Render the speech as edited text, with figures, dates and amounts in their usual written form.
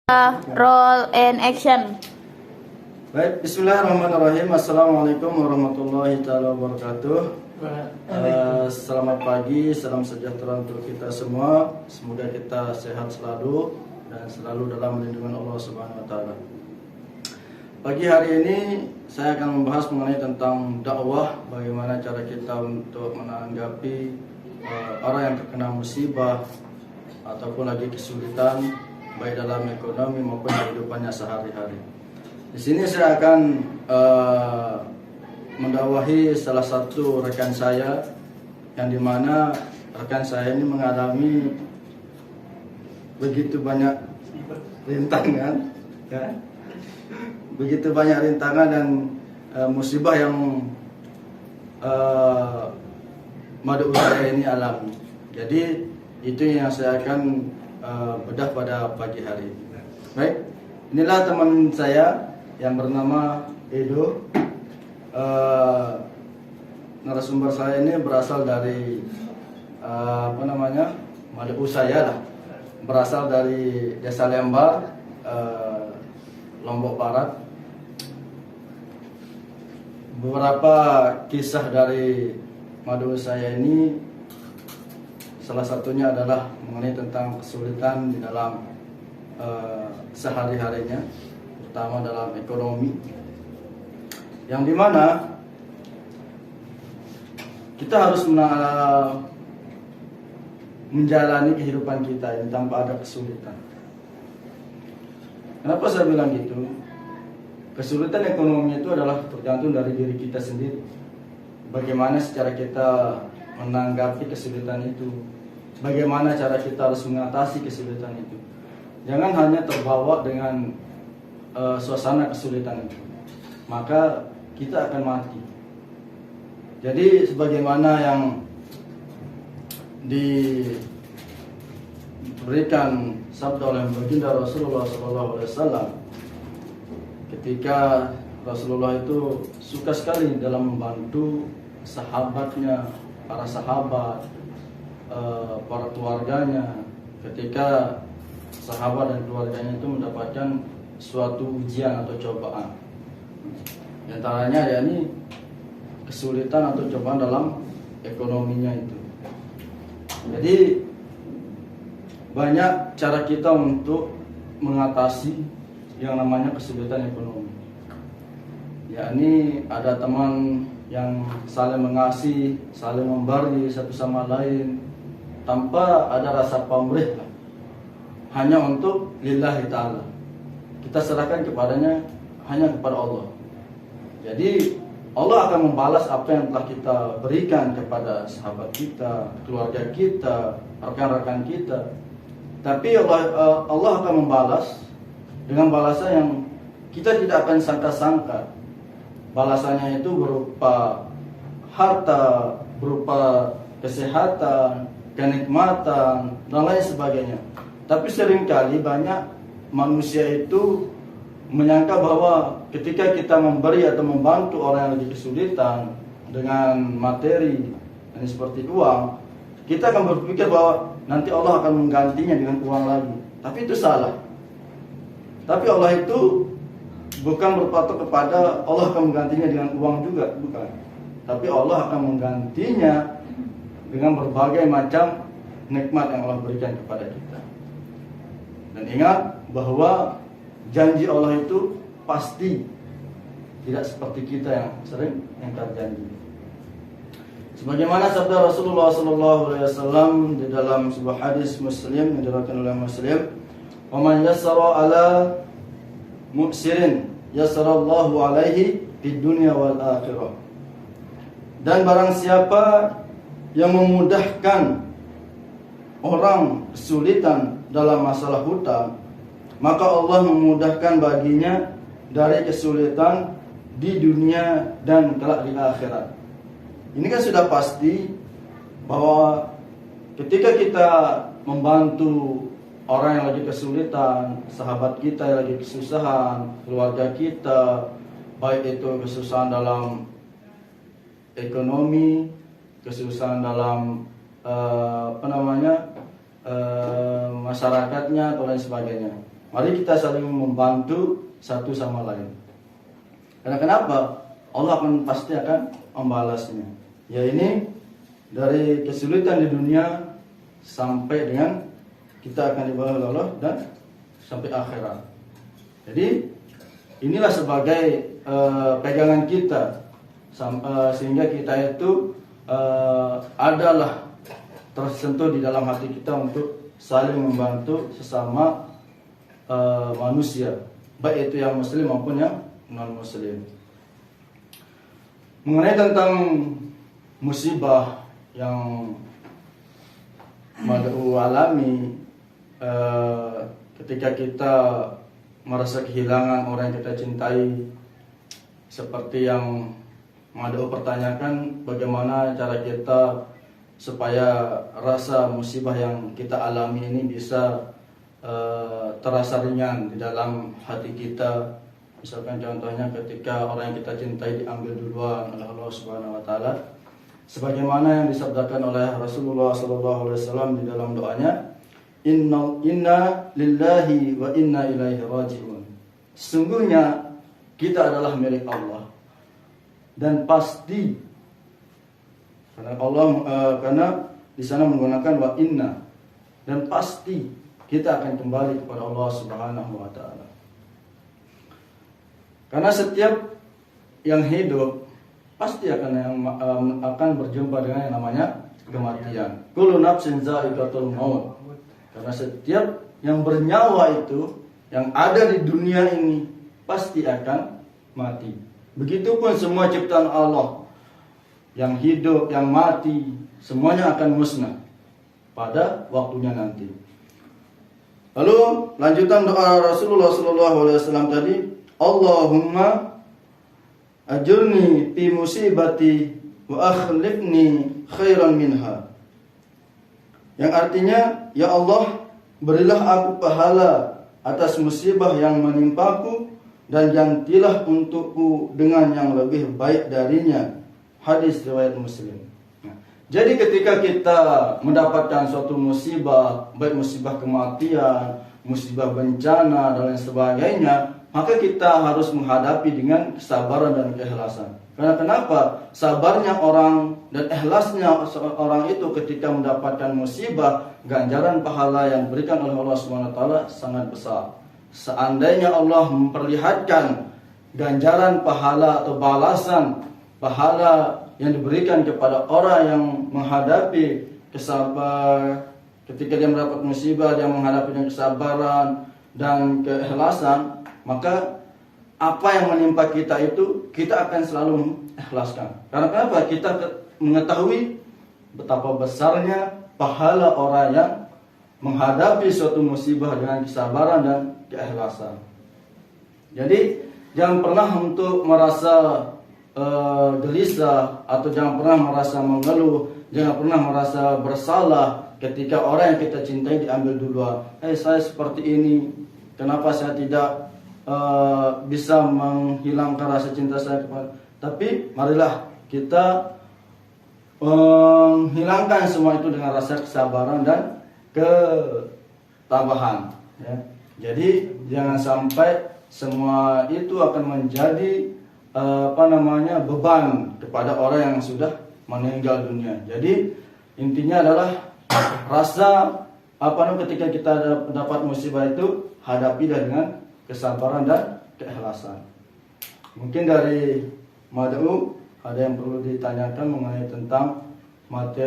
Roll and action. Baik, bismillahirrahmanirrahim. Assalamualaikum warahmatullahi taala wabarakatuh. Selamat pagi, salam sejahtera untuk kita semua. Semoga kita sehat selalu dan selalu dalam lindungan Allah Subhanahu wa taala. Pagi hari ini saya akan membahas mengenai tentang dakwah, bagaimana cara kita untuk menanggapi orang yang terkena musibah ataupun lagi kesulitan baik dalam ekonomi maupun kehidupannya sehari-hari. Di sini saya akan mendakwahi salah satu rekan saya yang dimana rekan saya ini mengalami begitu banyak rintangan, ya, begitu banyak rintangan dan musibah yang madu saya ini alami. Jadi itu yang saya akan bedah pada pagi hari. Baik, inilah teman saya yang bernama Edo. Narasumber saya ini berasal dari madu saya lah, berasal dari Desa Lembar, Lombok Barat. Beberapa kisah dari madu saya ini, salah satunya adalah mengenai tentang kesulitan di dalam sehari-harinya, terutama dalam ekonomi, yang dimana kita harus menjalani kehidupan kita ini tanpa ada kesulitan. Kenapa saya bilang gitu? Kesulitan ekonomi itu adalah tergantung dari diri kita sendiri. Bagaimana secara kita menanggapi kesulitan itu, bagaimana cara kita harus mengatasi kesulitan itu. Jangan hanya terbawa dengan suasana kesulitan itu, maka kita akan mati. Jadi sebagaimana yang diberikan sabda oleh baginda Rasulullah SAW, ketika Rasulullah itu suka sekali dalam membantu sahabatnya, para sahabat, para keluarganya, ketika sahabat dan keluarganya itu mendapatkan suatu ujian atau cobaan. Di antaranya yakni kesulitan atau cobaan dalam ekonominya itu. Jadi banyak cara kita untuk mengatasi yang namanya kesulitan ekonomi. Yakni ada teman yang saling mengasihi, saling memberi satu sama lain tanpa ada rasa pamrih, hanya untuk lillahi ta'ala. Kita serahkan kepadanya, hanya kepada Allah. Jadi Allah akan membalas apa yang telah kita berikan kepada sahabat kita, keluarga kita, rekan-rekan kita. Tapi Allah akan membalas dengan balasan yang kita tidak akan sangka-sangka. Balasannya itu berupa harta, berupa kesehatan, kenikmatan, dan lain sebagainya. Tapi seringkali banyak manusia itu menyangka bahwa ketika kita memberi atau membantu orang yang lagi kesulitan dengan materi, ini seperti uang, kita akan berpikir bahwa nanti Allah akan menggantinya dengan uang lagi. Tapi itu salah. Tapi Allah itu bukan berpatok kepada Allah akan menggantinya dengan uang juga, bukan. Tapi Allah akan menggantinya dengan berbagai macam nikmat yang Allah berikan kepada kita. Dan ingat bahwa janji Allah itu pasti, tidak seperti kita yang sering ingkar janji. Sebagaimana sabda Rasulullah SAW di dalam sebuah hadis Muslim yang diriwayatkan oleh Muslim, "Wa man yassara ala mu'sirin yassarallahu alaihi fid dunya wal akhirah." Dan barang siapa yang memudahkan orang kesulitan dalam masalah hutang, maka Allah memudahkan baginya dari kesulitan di dunia dan kelak di akhirat. Ini kan sudah pasti bahwa ketika kita membantu orang yang lagi kesulitan, sahabat kita yang lagi kesusahan, keluarga kita, baik itu kesusahan dalam ekonomi, kesusahan dalam masyarakatnya atau lain sebagainya. Mari kita saling membantu satu sama lain. Karena kenapa? Allah pasti akan membalasnya. Ya, ini dari kesulitan di dunia sampai dengan kita akan dibalas oleh Allah dan sampai akhirat. Jadi inilah sebagai pegangan kita sehingga kita itu adalah tersentuh di dalam hati kita untuk saling membantu sesama manusia, baik itu yang muslim maupun yang non muslim. Mengenai tentang musibah yang Mad'u alami, ketika kita merasa kehilangan orang yang kita cintai, seperti yang Mad'u pertanyakan, bagaimana cara kita supaya rasa musibah yang kita alami ini bisa terasa ringan di dalam hati kita. Misalkan contohnya ketika orang yang kita cintai diambil duluan oleh Allah Subhanahu wa taala, sebagaimana yang disabdakan oleh Rasulullah sallallahu alaihi wasallam di dalam doanya, inna lillahi wa inna ilaihi raji'un. Sesungguhnya kita adalah milik Allah dan pasti, karena di sana menggunakan wa inna, dan pasti kita akan kembali kepada Allah Subhanahu wa taala. Karena setiap yang hidup pasti akan berjumpa dengan yang namanya kematian. Kullu nafsin za'iqatul maut. Karena setiap yang bernyawa itu, yang ada di dunia ini, pasti akan mati. Begitupun semua ciptaan Allah, yang hidup, yang mati, semuanya akan musnah pada waktunya nanti. Lalu lanjutan doa Rasulullah SAW tadi, Allahumma ajurni fi musibati wa akhlifni khairan minha. Yang artinya, ya Allah, berilah aku pahala atas musibah yang menimpaku dan gantilah untukku dengan yang lebih baik darinya. Hadis riwayat Muslim. Jadi ketika kita mendapatkan suatu musibah, baik musibah kematian, musibah bencana dan lain sebagainya, maka kita harus menghadapi dengan kesabaran dan keikhlasan. Karena kenapa? Sabarnya orang dan ikhlasnya orang itu ketika mendapatkan musibah, ganjaran pahala yang diberikan oleh Allah SWT sangat besar. Seandainya Allah memperlihatkan ganjaran pahala atau balasan pahala yang diberikan kepada orang yang menghadapi kesabar, ketika dia mendapat musibah, dia menghadapi dengan kesabaran dan keikhlasan, maka apa yang menimpa kita itu kita akan selalu mengikhlaskan. Karena kenapa? Kita mengetahui betapa besarnya pahala orang yang menghadapi suatu musibah dengan kesabaran dan keikhlasan. Jadi jangan pernah untuk merasa gelisah, atau jangan pernah merasa mengeluh, jangan pernah merasa bersalah ketika orang yang kita cintai diambil duluan. Saya seperti ini, kenapa saya tidak bisa menghilangkan rasa cinta saya kepada. Tapi marilah kita menghilangkan semua itu dengan rasa kesabaran dan ketabahan, ya. Jadi jangan sampai semua itu akan menjadi beban kepada orang yang sudah meninggal dunia. Jadi intinya adalah rasa ketika kita dapat musibah itu, hadapilah dengan kesabaran dan keikhlasan. Mungkin dari Mad'u ada yang perlu ditanyakan mengenai tentang materi